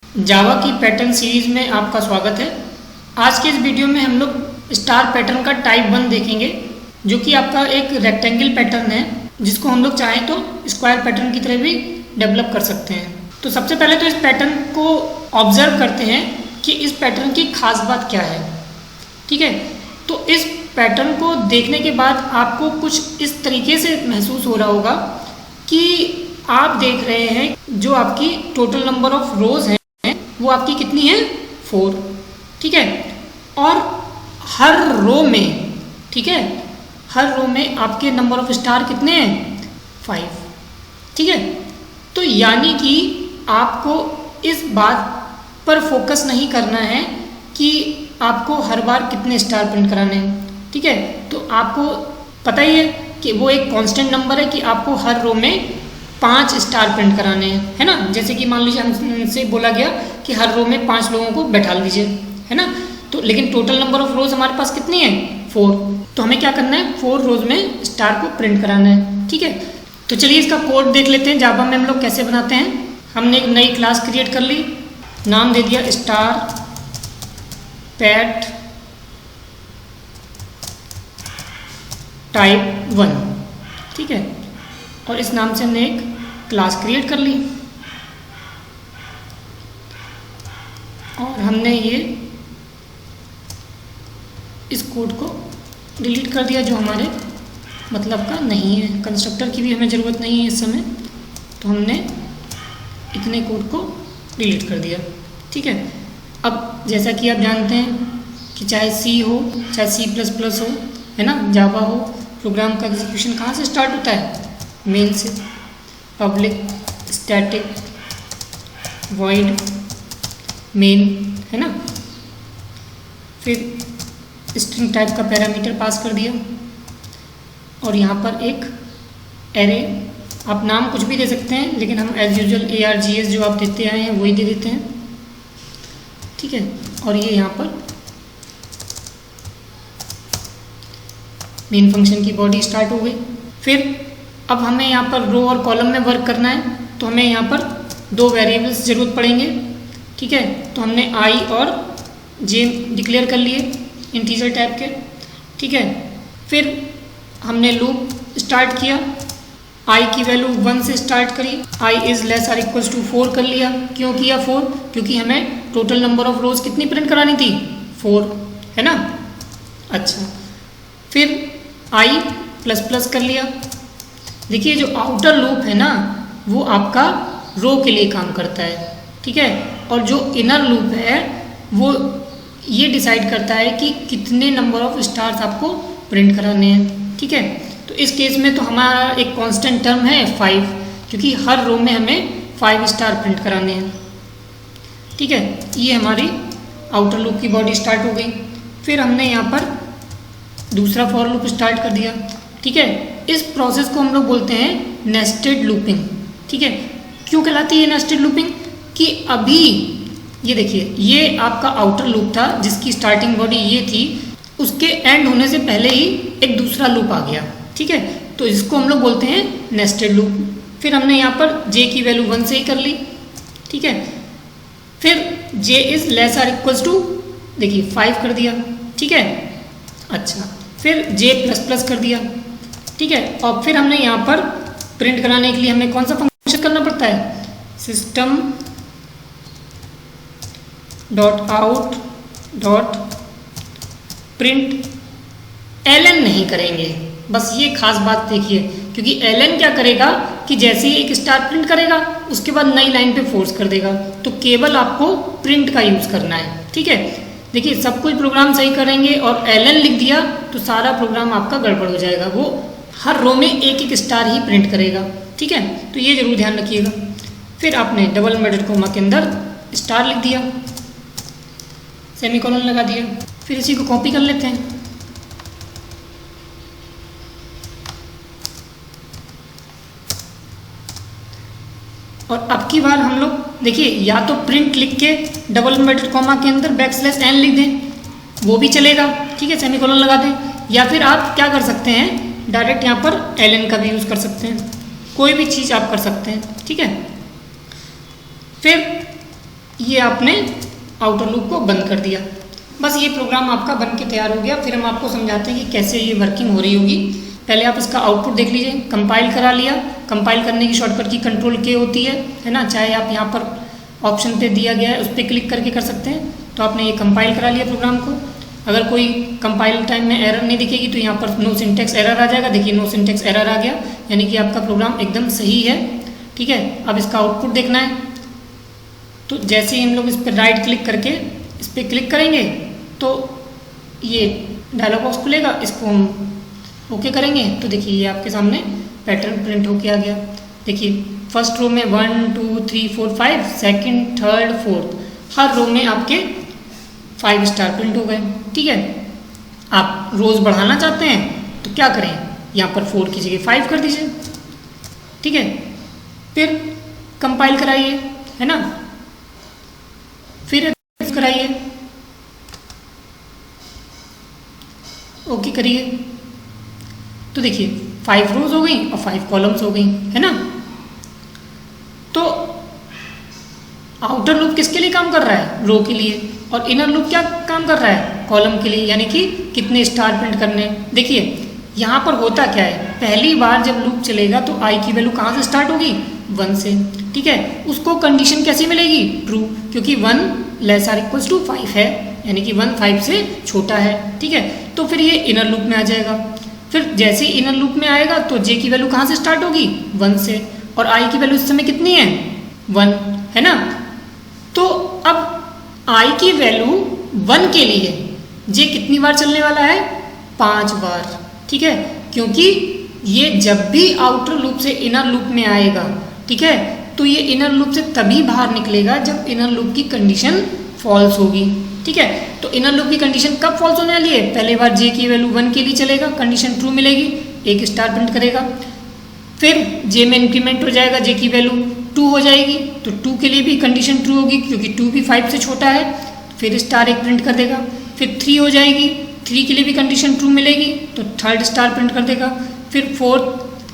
जावा की pattern series में आपका स्वागत है। आज के इस वीडियो में हम लोग स्टार पैटर्न का टाइप 1 देखेंगे, जो कि आपका एक रेक्टेंगल पैटर्न है, जिसको हम लोग चाहें तो स्क्वायर पैटर्न की तरह भी डेवलप कर सकते हैं। तो सबसे पहले तो इस पैटर्न को ऑब्जर्व करते हैं कि इस पैटर्न की खास बात क्या है। ठीक है, तो इस पैटर्न को देखने के बाद आपको कुछ इस तरीके से महसूस हो रहा होगा कि आप देख रहे हैं जो आपकी टोटल नंबर ऑफ रोज हैं वो आपकी कितनी है, 4। ठीक है, और हर रो में, ठीक है, हर रो में आपके नंबर ऑफ स्टार कितने हैं, 5। ठीक है, तो यानी कि आपको इस बात पर फोकस नहीं करना है कि आपको हर बार कितने स्टार प्रिंट कराने हैं। ठीक है, तो आपको पता ही है कि वो एक कांस्टेंट नंबर है कि आपको हर रो में 5 स्टार प्रिंट कराने हैं, है ना। जैसे कि मान लीजिए हमसे बोला गया कि हर रो में 5 लोगों को बैठा लीजिए, है ना। तो लेकिन टोटल नंबर ऑफ रोज हमारे पास कितनी है, 4। तो हमें क्या करना है, 4 रोज में स्टार को प्रिंट कराना है। ठीक है, तो चलिए इसका कोड देख लेते हैं जावा में हम लोग कैसे बनाते हैं। हमने एक नई क्लास क्रिएट कर ली, नाम दे दिया स्टार पैट टाइप 1। ठीक है, और इस नाम से हमने एक क्लास क्रिएट कर ली और हमने ये इस कोड को डिलीट कर दिया जो हमारे मतलब का नहीं है। कंस्ट्रक्टर की भी हमें ज़रूरत नहीं है इस समय, तो हमने इतने कोड को डिलीट कर दिया। ठीक है, अब जैसा कि आप जानते हैं कि चाहे C हो चाहे C++ हो, है ना, जावा हो, प्रोग्राम का एग्जीक्यूशन कहाँ से स्टार्ट होता है, मेन से। पब्लिक स्टैटिक वॉइड मेन, है ना, फिर स्ट्रिंग टाइप का पैरामीटर पास कर दिया और यहाँ पर एक एरे, आप नाम कुछ भी दे सकते हैं, लेकिन हम एज यूजुअल ARGS जो आप देते आए हैं वही दे देते हैं। ठीक है, और ये यहाँ पर मेन फंक्शन की बॉडी स्टार्ट हो गई। फिर अब हमें यहाँ पर रो और कॉलम में वर्क करना है, तो हमें यहाँ पर 2 वेरिएबल्स ज़रूरत पड़ेंगे। ठीक है, तो हमने I और J डिक्लेयर कर लिए इंटीजर टाइप के। ठीक है, फिर हमने लूप स्टार्ट किया, I की वैल्यू 1 से स्टार्ट करी, I is less or equals to 4 कर लिया। क्यों किया 4? क्योंकि हमें टोटल नंबर ऑफ रोज कितनी प्रिंट करानी थी, 4, है ना। अच्छा, फिर I++ कर लिया। देखिए जो आउटर लूप है ना वो आपका रो के लिए काम करता है। ठीक है, और जो इनर लूप है वो ये डिसाइड करता है कि कितने नंबर ऑफ स्टार्स आपको प्रिंट कराने हैं। ठीक है, तो इस केस में तो हमारा एक कांस्टेंट टर्म है 5, क्योंकि हर रो में हमें 5 स्टार प्रिंट कराने हैं। ठीक है, ये हमारी आउटर लूप की बॉडी स्टार्ट हो गई। फिर हमने यहाँ पर दूसरा फॉर लूप स्टार्ट कर दिया। ठीक है, इस प्रोसेस को हम लोग बोलते हैं नेस्टेड लूपिंग। ठीक है, क्यों कहलाती है नेस्टेड लूपिंग? कि अभी ये देखिए, ये आपका आउटर लूप था जिसकी स्टार्टिंग बॉडी ये थी, उसके एंड होने से पहले ही एक दूसरा लूप आ गया। ठीक है, तो इसको हम लोग बोलते हैं नेस्टेड लूप। फिर हमने यहाँ पर J की वैल्यू 1 से ही कर ली। ठीक है, फिर J is less or equals to, देखिए 5 कर दिया। ठीक है, अच्छा, फिर J++ कर दिया। ठीक है, और फिर हमने यहाँ पर प्रिंट कराने के लिए हमें कौन सा फंक्शन करना पड़ता है, system dot out dot print ln नहीं करेंगे। बस ये खास बात देखिए, क्योंकि ln क्या करेगा कि जैसे ही एक स्टार प्रिंट करेगा उसके बाद नई लाइन पे फोर्स कर देगा, तो केवल आपको प्रिंट का यूज़ करना है। ठीक है, देखिए सब कुछ प्रोग्राम सही करेंगे और ln लिख दिया तो सारा प्रोग्राम आपका गड़बड़ हो जाएगा, वो हर रो में एक एक स्टार ही प्रिंट करेगा। ठीक है, तो ये जरूर ध्यान रखिएगा। फिर आपने डबल इन्वर्टेड कोमा के अंदर स्टार लिख दिया, सेमीकोलन लगा दिया। फिर इसी को कॉपी कर लेते हैं। और अब की बार हम लोग देखिए या तो प्रिंट लिख के डबल इन्वर्टेड कॉमा के अंदर \n लिख दें, वो भी चलेगा। ठीक है, सेमीकोलन लगा दें, या फिर आप क्या कर सकते हैं, डायरेक्ट यहाँ पर ln का भी यूज़ कर सकते हैं। कोई भी चीज़ आप कर सकते हैं। ठीक है, फिर ये आपने आउटर लूप को बंद कर दिया। बस ये प्रोग्राम आपका बन के तैयार हो गया। फिर हम आपको समझाते हैं कि कैसे ये वर्किंग हो रही होगी। पहले आप इसका आउटपुट देख लीजिए। कंपाइल करा लिया, कंपाइल करने की शॉर्टकट की कंट्रोल के होती है ना, चाहे आप यहाँ पर ऑप्शन पे दिया गया है उस पर क्लिक करके कर सकते हैं। तो आपने ये कंपाइल करा लिया प्रोग्राम को। अगर कोई कंपाइल टाइम में एरर नहीं दिखेगी तो यहाँ पर नो सिंटेक्स एरर आ जाएगा। देखिए नो सिंटेक्स एरर आ गया, यानी कि आपका प्रोग्राम एकदम सही है। ठीक है, अब इसका आउटपुट देखना है। तो जैसे ही हम लोग इस पर राइट क्लिक करके इस पर क्लिक करेंगे तो ये डायलॉग बॉक्स खुलेगा, इसको हम ओके करेंगे तो देखिए ये आपके सामने पैटर्न प्रिंट होके आ गया। देखिए फर्स्ट रो में 1 2 3 4 5, सेकंड थर्ड फोर्थ, हर रो में आपके 5 स्टार प्रिंट हो गए। ठीक है, आप रोज बढ़ाना चाहते हैं तो क्या करें, यहाँ पर 4 की जगह 5 कर दीजिए। ठीक है, फिर कंपाइल कराइए, है ना, फिर कराइए, ओके करिए। तो देखिए 5 रोज हो गई और 5 कॉलम्स हो गई, है ना। तो आउटर लूप किसके लिए काम कर रहा है, रो के लिए, और इनर लूप क्या काम कर रहा है, कॉलम के लिए, यानी कि कितने स्टार प्रिंट करने। देखिए यहाँ पर होता क्या है, पहली बार जब लूप चलेगा तो आई की वैल्यू कहाँ से स्टार्ट होगी, 1 से। ठीक है, उसको कंडीशन कैसी मिलेगी, ट्रू, क्योंकि 1 लेस आर इक्वल्स टू 5 है, यानी कि 1 5 से छोटा है। ठीक है, तो फिर ये इनर लूप में आ जाएगा। फिर जैसे ही इनर लूप में आएगा तो जे की वैल्यू कहाँ से स्टार्ट होगी, 1 से, और आई की वैल्यू इस समय कितनी है, 1, है ना। तो अब आई की वैल्यू 1 के लिए जे कितनी बार चलने वाला है, 5 बार। ठीक है, क्योंकि ये जब भी आउटर लूप से इनर लूप में आएगा, ठीक है, तो ये इनर लूप से तभी बाहर निकलेगा जब इनर लूप की कंडीशन फॉल्स होगी। ठीक है, तो इनर लूप की कंडीशन कब फॉल्स होने वाली है, पहले बार जे की वैल्यू 1 के लिए चलेगा, कंडीशन ट्रू मिलेगी, 1 स्टार प्रिंट करेगा। फिर जे में इंक्रीमेंट हो जाएगा, जे की वैल्यू 2 हो जाएगी, तो 2 के लिए भी कंडीशन ट्रू होगी क्योंकि 2 भी 5 से छोटा है, फिर स्टार 1 प्रिंट कर देगा। फिर 3 हो जाएगी, 3 के लिए भी कंडीशन ट्रू मिलेगी तो थर्ड स्टार प्रिंट कर देगा। फिर 4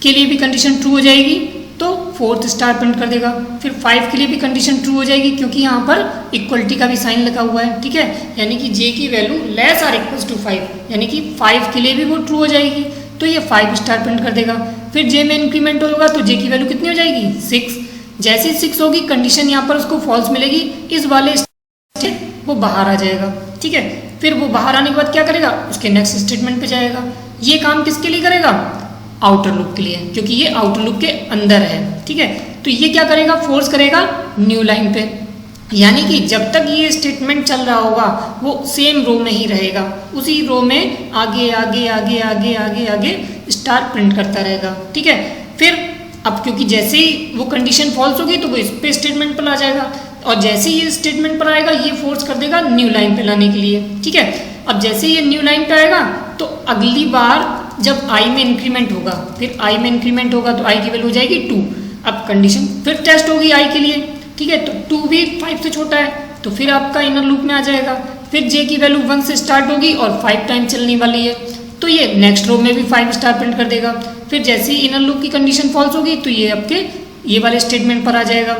के लिए भी कंडीशन ट्रू हो जाएगी तो 4th स्टार प्रिंट कर देगा। फिर 5 के लिए भी कंडीशन ट्रू हो जाएगी क्योंकि यहाँ पर इक्वलिटी का भी साइन लगा हुआ है। ठीक है, यानी कि जे की value less or equals to 5, यानी कि 5 के लिए भी वो ट्रू हो जाएगी तो ये 5 स्टार प्रिंट कर देगा। फिर जे में इंक्रीमेंट होगा तो जे की वैल्यू कितनी हो जाएगी, 6। जैसे 6 होगी कंडीशन यहाँ पर उसको फॉल्स मिलेगी, इस वाले वो बाहर आ जाएगा। ठीक है, फिर वो बाहर आने के बाद क्या करेगा, उसके नेक्स्ट स्टेटमेंट पे जाएगा। ये काम किसके लिए करेगा, आउटर लूप के लिए, क्योंकि ये आउटर लूप के अंदर है। ठीक है, तो ये क्या करेगा, फोर्स करेगा न्यू लाइन पे, यानी कि जब तक ये स्टेटमेंट चल रहा होगा वो सेम रो में ही रहेगा, उसी रो में आगे आगे आगे आगे आगे आगे स्टार प्रिंट करता रहेगा। ठीक है, फिर अब क्योंकि जैसे ही वो कंडीशन फॉल्स होगी तो वो इस पे स्टेटमेंट पर आ जाएगा, और जैसे ही ये स्टेटमेंट पर आएगा ये फोर्स कर देगा न्यू लाइन पे लाने के लिए। ठीक है, अब जैसे ये न्यू लाइन पे आएगा तो अगली बार जब आई में इंक्रीमेंट होगा, फिर आई में इंक्रीमेंट होगा तो आई की वैल्यू हो जाएगी 2। अब कंडीशन फिर टेस्ट होगी आई के लिए। ठीक है, तो 2 भी 5 से छोटा है तो फिर आपका इनर लूप में आ जाएगा। फिर जे की वैल्यू 1 से स्टार्ट होगी और 5 टाइम चलने वाली है तो ये नेक्स्ट रो में भी 5 स्टार प्रिंट कर देगा। फिर जैसे ही इनर लूप की कंडीशन फॉल्स होगी तो ये आपके ये वाले स्टेटमेंट पर आ जाएगा,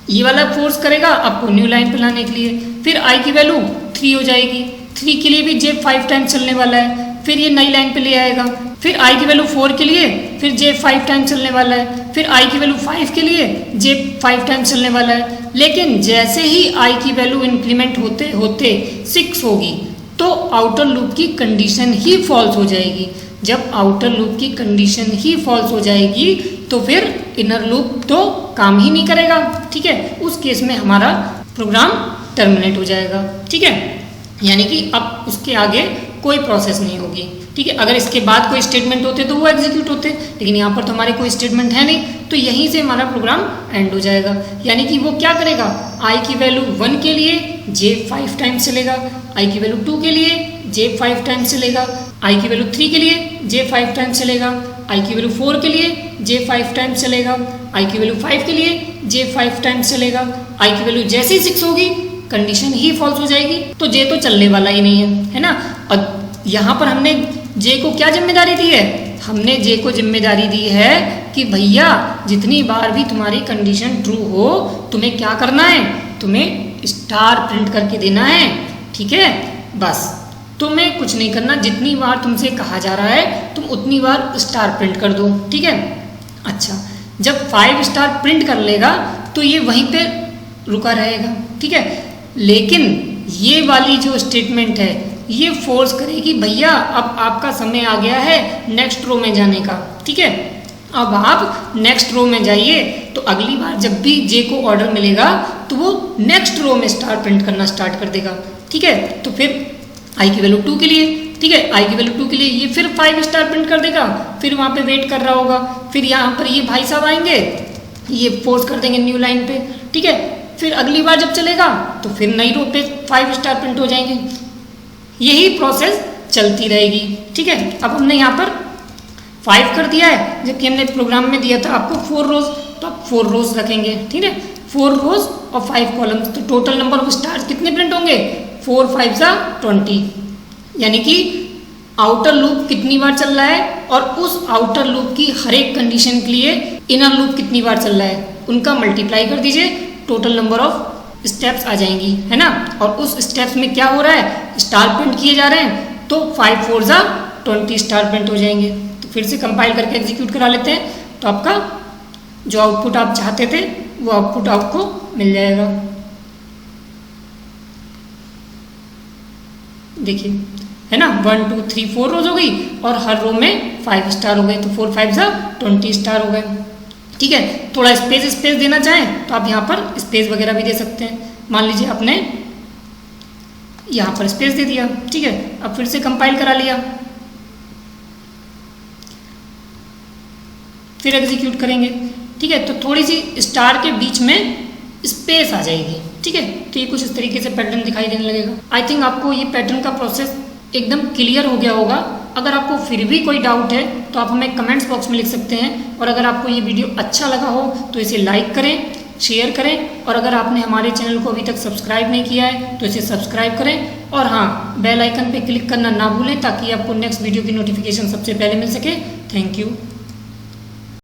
ये वाला फोर्स करेगा आपको न्यू लाइन पे लाने के लिए। फिर आई की वैल्यू 3 हो जाएगी, 3 के लिए भी जे 5 टाइम चलने वाला है, फिर ये नई लाइन पे ले आएगा। फिर आई की वैल्यू 4 के लिए फिर जे 5 टाइम चलने वाला है, फिर आई की वैल्यू 5 के लिए जे 5 टाइम चलने वाला है। लेकिन जैसे ही आई की वैल्यू इंक्रीमेंट होते होते 6 होगी तो आउटर लूप की कंडीशन ही फॉल्स हो जाएगी। जब आउटर लूप की कंडीशन ही फॉल्स हो जाएगी तो फिर इनर लूप तो काम ही नहीं करेगा। ठीक है, उस केस में हमारा प्रोग्राम टर्मिनेट हो जाएगा। ठीक है, यानी कि अब उसके आगे कोई प्रोसेस नहीं होगी। ठीक है, अगर इसके बाद कोई स्टेटमेंट होते तो वो एग्जीक्यूट होते, लेकिन यहाँ पर तो हमारे कोई स्टेटमेंट है नहीं तो यहीं से हमारा प्रोग्राम एंड हो जाएगा। यानी कि वो क्या करेगा, आई की वैल्यू 1 के लिए जे 5 टाइम्स चलेगा, आई की वैल्यू 2 के लिए जे 5 टाइम्स चलेगा, आई की वैल्यू 3 के लिए जे 5 टाइम्स चलेगा, आई की वैल्यू 4 के लिए जे 5 टाइम्स चलेगा, आई की वैल्यू 5 के लिए जे 5 टाइम्स चलेगा। आई की वैल्यू जैसे ही 6 होगी कंडीशन ही फॉल्स हो जाएगी तो जे तो चलने वाला ही नहीं है ना। और यहाँ पर हमने जे को क्या जिम्मेदारी दी है, हमने जे को जिम्मेदारी दी है कि भैया जितनी बार भी तुम्हारी कंडीशन ट्रू हो तुम्हें क्या करना है, तुम्हें स्टार प्रिंट करके देना है, ठीक है। बस तुम्हें कुछ नहीं करना, जितनी बार तुमसे कहा जा रहा है तुम उतनी बार स्टार प्रिंट कर दो, ठीक है। अच्छा, जब 5 स्टार प्रिंट कर लेगा तो ये वहीं पे रुका रहेगा, ठीक है। लेकिन ये वाली जो स्टेटमेंट है ये फोर्स करेगी भैया अब आपका समय आ गया है नेक्स्ट रो में जाने का, ठीक है। अब आप नेक्स्ट रो में जाइए, तो अगली बार जब भी जे को ऑर्डर मिलेगा तो वो नेक्स्ट रो में स्टार प्रिंट करना स्टार्ट कर देगा, ठीक है। तो फिर आई की वैल्यू 2 के लिए, ठीक है, आई की वैल्यू 2 के लिए ये फिर 5 स्टार प्रिंट कर देगा, फिर वहाँ पे वेट कर रहा होगा, फिर यहाँ पर ये भाई साहब आएंगे, ये फोर्स कर देंगे न्यू लाइन पे, ठीक है। फिर अगली बार जब चलेगा तो फिर नई रो पे 5 स्टार प्रिंट हो जाएंगे, यही प्रोसेस चलती रहेगी, ठीक है। अब हमने यहाँ पर 5 कर दिया है, जबकि हमने प्रोग्राम में दिया था आपको 4 रोज, तो आप 4 रोज रखेंगे, ठीक है, 4 रोज और 5 कॉलम्स, तो टोटल नंबर ऑफ स्टार्स कितने प्रिंट होंगे 4 5 20, यानी कि आउटर लूप कितनी बार चल रहा है और उस आउटर लूप की हर एक कंडीशन के लिए इनर लूप कितनी बार चल रहा है उनका मल्टीप्लाई कर दीजिए, टोटल नंबर ऑफ स्टेप्स आ जाएंगी, है ना। और उस स्टेप्स में क्या हो रहा है, स्टार प्रिंट किए जा रहे हैं, तो 5 4 20 स्टार प्रिंट हो जाएंगे। तो फिर से कंपाइल करके एग्जीक्यूट करा लेते हैं, तो आपका जो आउटपुट आप चाहते थे वो आउटपुट आपको मिल जाएगा। देखिए, है ना, 1 2 3 4 रोज हो गई और हर रो में 5 स्टार हो गए, तो 4 5 20 स्टार हो गए, ठीक है। थोड़ा स्पेस देना चाहें तो आप यहाँ पर स्पेस वगैरह भी दे सकते हैं। मान लीजिए आपने यहाँ पर स्पेस दे दिया, ठीक है। अब फिर से कंपाइल करा लिया, फिर एग्जीक्यूट करेंगे, ठीक है। तो थोड़ी सी स्टार के बीच में स्पेस आ जाएगी, ठीक है। तो ये कुछ इस तरीके से पैटर्न दिखाई देने लगेगा। आई थिंक आपको ये पैटर्न का प्रोसेस एकदम क्लियर हो गया होगा। अगर आपको फिर भी कोई डाउट है तो आप हमें कमेंट्स बॉक्स में लिख सकते हैं, और अगर आपको ये वीडियो अच्छा लगा हो तो इसे लाइक करें, शेयर करें, और अगर आपने हमारे चैनल को अभी तक सब्सक्राइब नहीं किया है तो इसे सब्सक्राइब करें, और हाँ, बेल आइकन पे क्लिक करना ना भूलें ताकि आपको नेक्स्ट वीडियो की नोटिफिकेशन सबसे पहले मिल सके। Thank you.